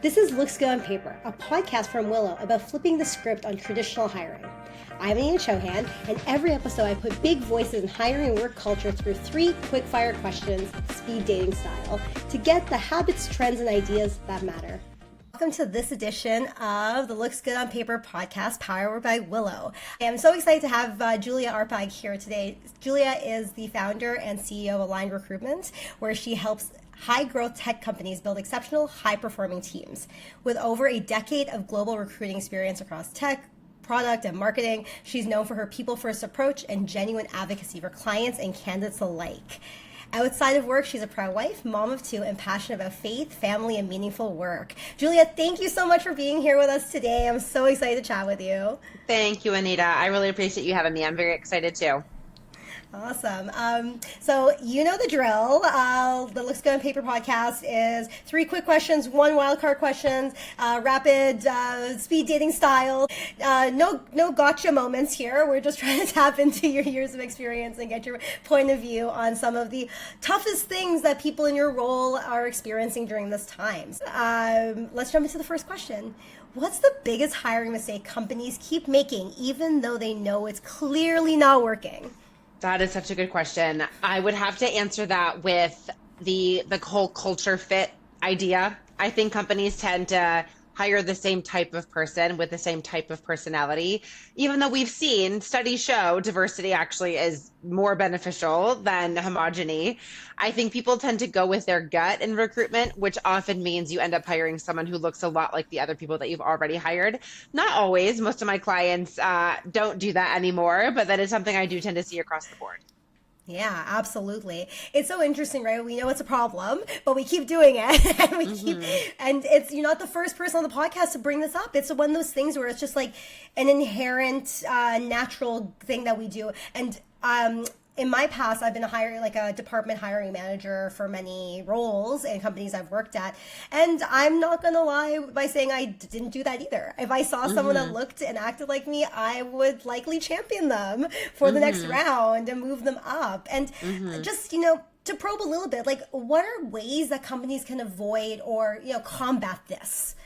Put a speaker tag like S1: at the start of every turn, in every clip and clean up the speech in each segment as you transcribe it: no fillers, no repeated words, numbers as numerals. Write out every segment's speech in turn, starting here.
S1: This is Looks Good on Paper, a podcast from Willow about flipping the script on traditional hiring. I'm Ian Chohan, and every episode I put big voices in hiring and work culture through 3 quick-fire questions, speed dating style, to get the habits, trends, and ideas that matter. Welcome to this edition of the Looks Good on Paper podcast, powered by Willow. I am so excited to have Julia Arpag here today. Julia is the founder and CEO of Aligned Recruitment, where she helps high-growth tech companies build exceptional, high-performing teams. With over a decade of global recruiting experience across tech, product, and marketing, she's known for her people-first approach and genuine advocacy for clients and candidates alike. Outside of work, she's a proud wife, mom of 2, and passionate about faith, family, and meaningful work. Julia, thank you so much for being here with us today. I'm so excited to chat with you.
S2: Thank you, Anita. I really appreciate you having me. I'm very excited too.
S1: Awesome. So you know the drill. The Looks Good on Paper podcast is 3 quick questions, 1 wildcard questions, rapid speed dating style. No gotcha moments here. We're just trying to tap into your years of experience and get your point of view on some of the toughest things that people in your role are experiencing during this time. Let's jump into the first question. What's the biggest hiring mistake companies keep making, even though they know it's clearly not working?
S2: That is such a good question. I would have to answer that with the whole culture fit idea. I think companies tend to hire the same type of person with the same type of personality, even though we've seen studies show diversity actually is more beneficial than homogeneity. I think people tend to go with their gut in recruitment, which often means you end up hiring someone who looks a lot like the other people that you've already hired. Not always. Most of my clients don't do that anymore, but that is something I do tend to see across the board.
S1: Yeah, absolutely. It's so interesting, right? We know it's a problem, but we keep doing it. And you're not the first person on the podcast to bring this up. It's one of those things where it's just like an inherent, natural thing that we do. And, in my past, I've been a department hiring manager for many roles and companies I've worked at. And I'm not going to lie by saying I didn't do that either. If I saw someone that looked and acted like me, I would likely champion them for the next round and move them up. And just, to probe a little bit, like, what are ways that companies can avoid or, combat this?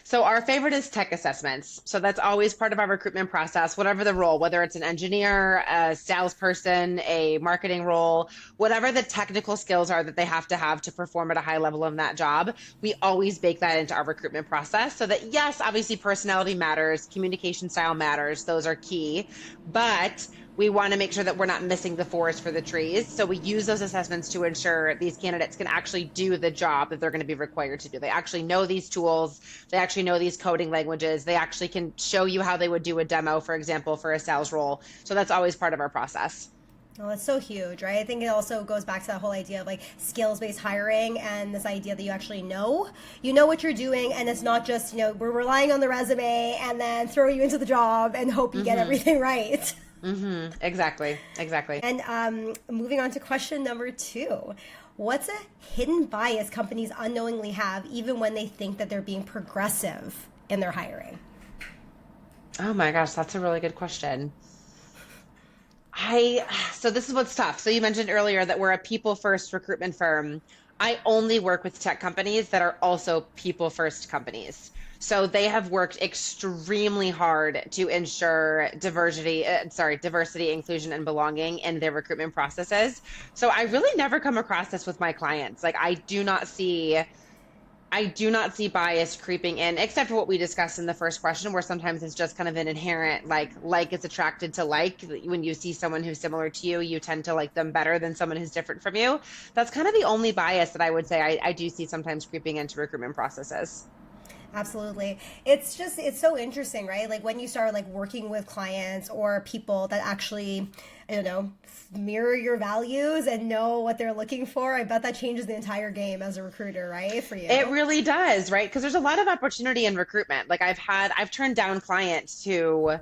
S2: So our favorite is tech assessments. So that's always part of our recruitment process, whatever the role, whether it's an engineer, a salesperson, a marketing role, whatever the technical skills are that they have to perform at a high level of that job, we always bake that into our recruitment process so that, yes, obviously personality matters, communication style matters, those are key, but we want to make sure that we're not missing the forest for the trees. So we use those assessments to ensure these candidates can actually do the job that they're going to be required to do. They actually know these tools. They actually know these coding languages. They actually can show you how they would do a demo, for example, for a sales role. So that's always part of our process.
S1: Well, it's so huge, right? I think it also goes back to that whole idea of like skills-based hiring and this idea that you actually know what you're doing, and it's not just, we're relying on the resume and then throw you into the job and hope you get everything right.
S2: Exactly.
S1: And moving on to question number 2. What's a hidden bias companies unknowingly have even when they think that they're being progressive in their hiring?
S2: Oh my gosh, that's a really good question. So this is what's tough. So you mentioned earlier that we're a people-first recruitment firm. I only work with tech companies that are also people-first companies. So they have worked extremely hard to ensure diversity, inclusion, and belonging in their recruitment processes. So I really never come across this with my clients. Like I do not see bias creeping in, except for what we discussed in the first question, where sometimes it's just kind of an inherent, like is attracted to like. When you see someone who's similar to you, you tend to like them better than someone who's different from you. That's kind of the only bias that I would say I do see sometimes creeping into recruitment processes.
S1: Absolutely. It's so interesting, right? Like when you start like working with clients or people that actually, mirror your values and know what they're looking for, I bet that changes the entire game as a recruiter, right? For you.
S2: It really does, right? Because there's a lot of opportunity in recruitment. Like I've turned down clients who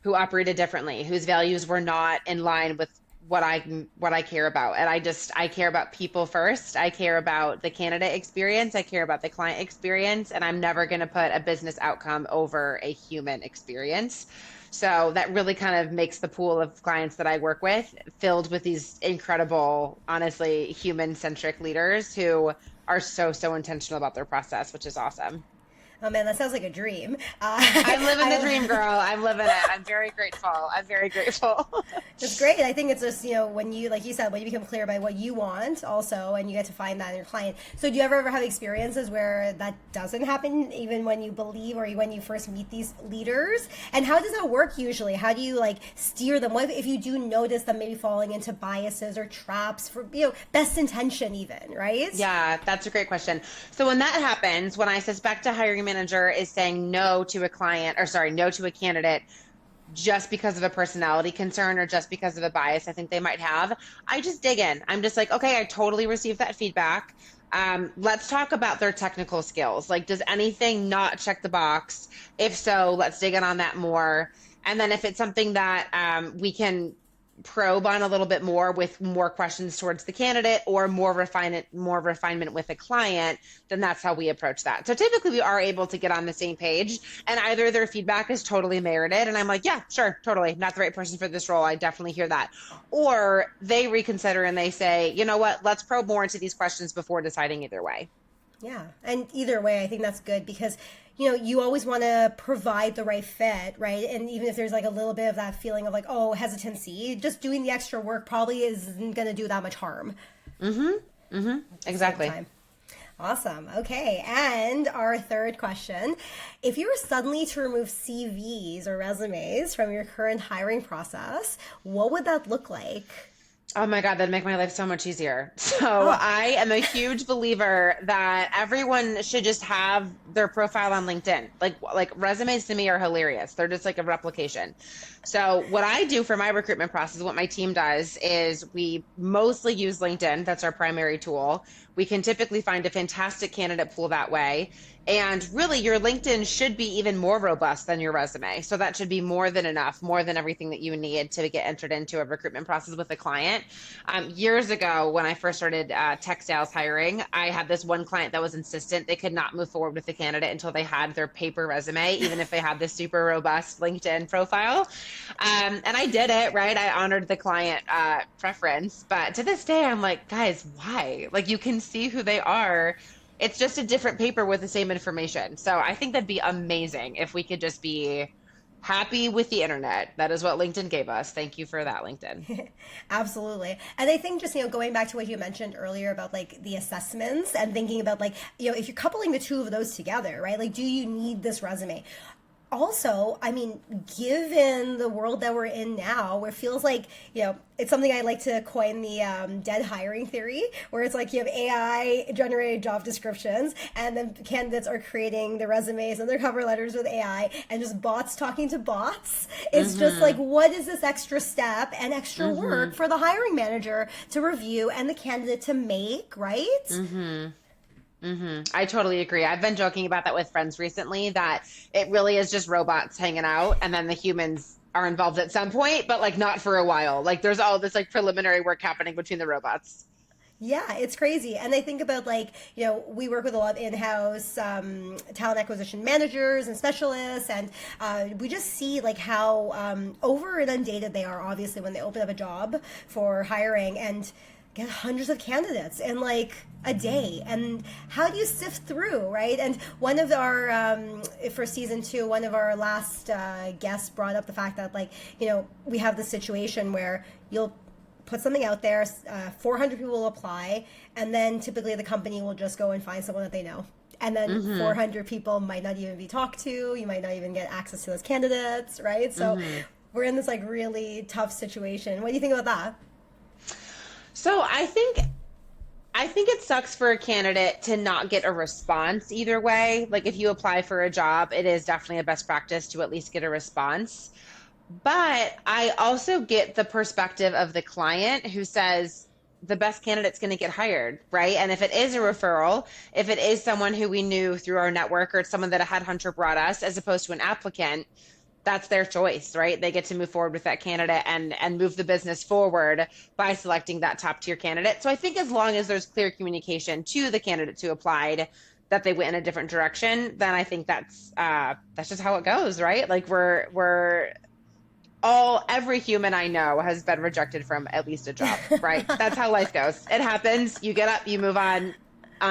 S2: operated differently, whose values were not in line with what I care about. And I care about people first. I care about the candidate experience. I care about the client experience, and I'm never going to put a business outcome over a human experience. So that really kind of makes the pool of clients that I work with filled with these incredible, honestly, human-centric leaders who are so intentional about their process, which is awesome.
S1: Oh man, that sounds like a dream.
S2: I'm living the dream, girl. I'm living it. I'm very grateful. I'm very grateful.
S1: It's great. I think it's just, when you, like you said, when you become clear by what you want also, and you get to find that in your client. So do you ever have experiences where that doesn't happen, even when you believe or when you first meet these leaders? And how does that work usually? How do you steer them? What if you do notice them maybe falling into biases or traps for, best intention even, right?
S2: Yeah, that's a great question. So when that happens, when I suspect a hiring manager is saying no to a client, or sorry, no to a candidate just because of a personality concern or just because of a bias I think they might have, I just dig in. I'm just like, okay, I totally received that feedback. Let's talk about their technical skills. Like, does anything not check the box? If so, let's dig in on that more. And then if it's something that we can probe on a little bit more with more questions towards the candidate or more refinement with the client, then that's how we approach that. So typically we are able to get on the same page, and either their feedback is totally merited and I'm like, yeah, sure, totally not the right person for this role. I definitely hear that. Or they reconsider and they say, you know what, let's probe more into these questions before deciding either way.
S1: Yeah. And either way, I think that's good because, you always want to provide the right fit, right? And even if there's a little bit of that feeling of hesitancy, just doing the extra work probably isn't going to do that much harm.
S2: Exactly.
S1: Awesome. Okay. And our third question, if you were suddenly to remove CVs or resumes from your current hiring process, what would that look like?
S2: Oh my God, that'd make my life so much easier. So I am a huge believer that everyone should just have their profile on LinkedIn. Like resumes to me are hilarious. They're just like a replication. So what I do for my recruitment process, what my team does is we mostly use LinkedIn. That's our primary tool. We can typically find a fantastic candidate pool that way. And really, your LinkedIn should be even more robust than your resume. So that should be more than enough, more than everything that you need to get entered into a recruitment process with a client. Years ago, when I first started tech sales hiring, I had this one client that was insistent they could not move forward with the candidate until they had their paper resume, even if they had this super robust LinkedIn profile. And I did it, right? I honored the client preference. But to this day, I'm like, guys, why? You can see who they are. It's just a different paper with the same information. So I think that'd be amazing if we could just be happy with the internet. That is what LinkedIn gave us. Thank you for that, LinkedIn.
S1: Absolutely. And I think just, going back to what you mentioned earlier about the assessments and thinking about if you're coupling the two of those together, right? Do you need this resume? Also, I mean, given the world that we're in now, where it feels like, it's something I like to coin the dead hiring theory, where it's you have AI generated job descriptions and then candidates are creating their resumes and their cover letters with AI and just bots talking to bots. It's just what is this extra step and extra work for the hiring manager to review and the candidate to make, right?
S2: I totally agree. I've been joking about that with friends recently, that it really is just robots hanging out and then the humans are involved at some point, but not for a while. There's all this preliminary work happening between the robots.
S1: Yeah, it's crazy. And I think about we work with a lot of in-house talent acquisition managers and specialists, and we just see how over inundated they are, obviously, when they open up a job for hiring and get hundreds of candidates in a day. And how do you sift through, right? And one of our, for season 2, one of our last guests brought up the fact that we have this situation where you'll put something out there, 400 people will apply, and then typically the company will just go and find someone that they know. And then 400 people might not even be talked to. You might not even get access to those candidates, right? So we're in this really tough situation. What do you think about that?
S2: So I think it sucks for a candidate to not get a response either way. If you apply for a job, it is definitely a best practice to at least get a response. But I also get the perspective of the client who says the best candidate's going to get hired, right? And if it is a referral, if it is someone who we knew through our network or someone that a headhunter brought us as opposed to an applicant, that's their choice, right? They get to move forward with that candidate and move the business forward by selecting that top tier candidate. So I think as long as there's clear communication to the candidates who applied that they went in a different direction, then I think that's just how it goes, right? Like we're all every human I know has been rejected from at least a job, right? That's how life goes. It happens. You get up, you move on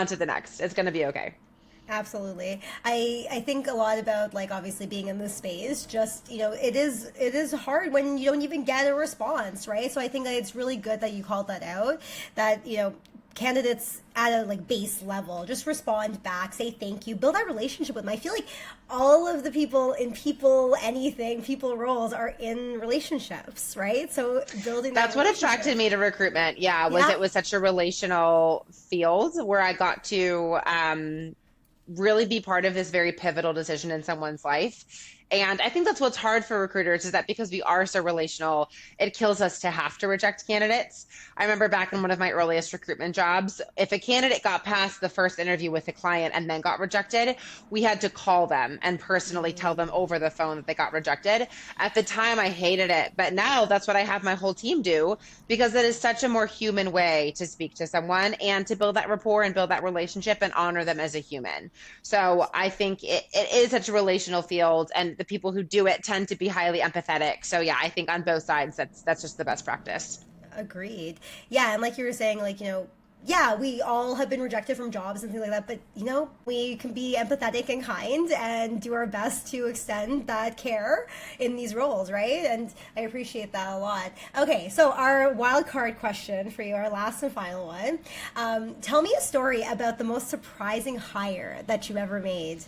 S2: to the next. It's going to be okay.
S1: Absolutely. I think a lot about like obviously being in this space, just, it is hard when you don't even get a response, right? So I think that it's really good that you called that out, that, candidates at a like base level just respond back, say thank you, build that relationship with them. I feel like all of the people in people roles are in relationships, right? So building
S2: that's what attracted me to recruitment. It was such a relational field where I got to really be part of this very pivotal decision in someone's life. And I think that's what's hard for recruiters, is that because we are so relational, it kills us to have to reject candidates. I remember back in one of my earliest recruitment jobs, if a candidate got past the first interview with a client and then got rejected, we had to call them and personally tell them over the phone that they got rejected. At the time, I hated it, but now that's what I have my whole team do, because it is such a more human way to speak to someone and to build that rapport and build that relationship and honor them as a human. So I think it is such a relational field, and the people who do it tend to be highly empathetic. So yeah, I think on both sides, that's just the best practice.
S1: Agreed. Yeah, and like you were saying, like, we all have been rejected from jobs and things like that, but we can be empathetic and kind and do our best to extend that care in these roles, right? And I appreciate that a lot. Okay, so our wild card question for you, our last and final one. Tell me a story about the most surprising hire that you ever made.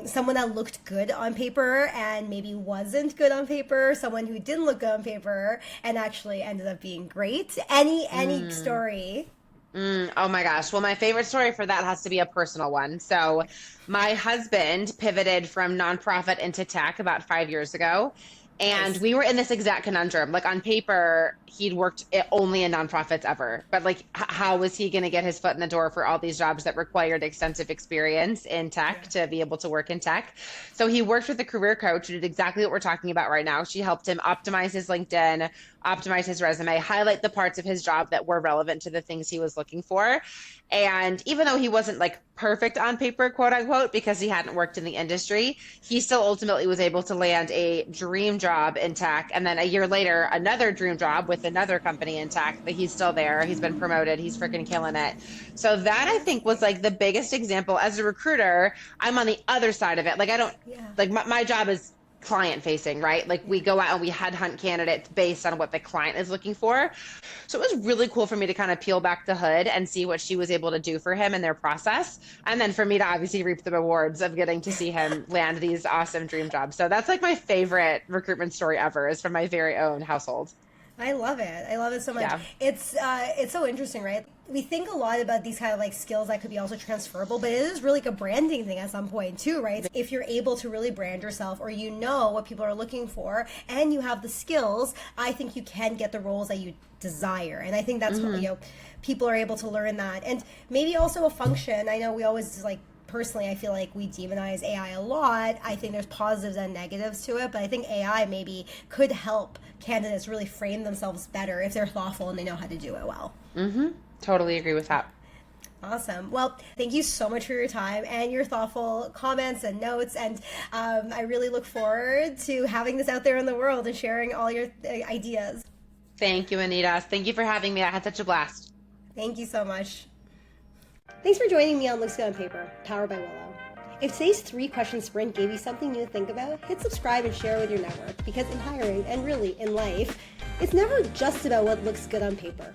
S1: Someone that looked good on paper and maybe wasn't good on paper, someone who didn't look good on paper and actually ended up being great. Any story?
S2: Oh my gosh. Well, my favorite story for that has to be a personal one. So my husband pivoted from nonprofit into tech about 5 years ago. And we were in this exact conundrum. Like on paper, he'd worked only in nonprofits ever. But like, how was he going to get his foot in the door for all these jobs that required extensive experience in tech to be able to work in tech? So he worked with a career coach who did exactly what we're talking about right now. She helped him optimize his LinkedIn, optimize his resume, highlight the parts of his job that were relevant to the things he was looking for. And even though he wasn't like perfect on paper, quote unquote, because he hadn't worked in the industry, he still ultimately was able to land a dream job in tech. And then a year later, another dream job with another company in tech, but he's still there. He's been promoted. He's freaking killing it. So that I think was like the biggest example. As a recruiter, I'm on the other side of it. Like my job is client facing, right? Like we go out and we headhunt candidates based on what the client is looking for. So it was really cool for me to kind of peel back the hood and see what she was able to do for him in their process. And then for me to obviously reap the rewards of getting to see him land these awesome dream jobs. So that's like my favorite recruitment story ever, is from my very own household.
S1: I love it. I love it so much.
S2: Yeah.
S1: It's so interesting, right? We think a lot about these kind of like skills that could be also transferable, but it is really like a branding thing at some point too, right? If you're able to really brand yourself, or what people are looking for, and you have the skills, I think you can get the roles that you desire. And I think that's what, people are able to learn that. And maybe also a function. I know we always personally, I feel like we demonize AI a lot. I think there's positives and negatives to it, but I think AI maybe could help candidates really frame themselves better if they're thoughtful and they know how to do it well.
S2: Totally agree with that.
S1: Awesome. Well, thank you so much for your time and your thoughtful comments and notes. And I really look forward to having this out there in the world and sharing all your ideas.
S2: Thank you, Anita. Thank you for having me. I had such a blast.
S1: Thank you so much. Thanks for joining me on Looks Good on Paper, powered by Willow. If today's 3-question sprint gave you something new to think about, hit subscribe and share with your network, because in hiring, and really in life, it's never just about what looks good on paper.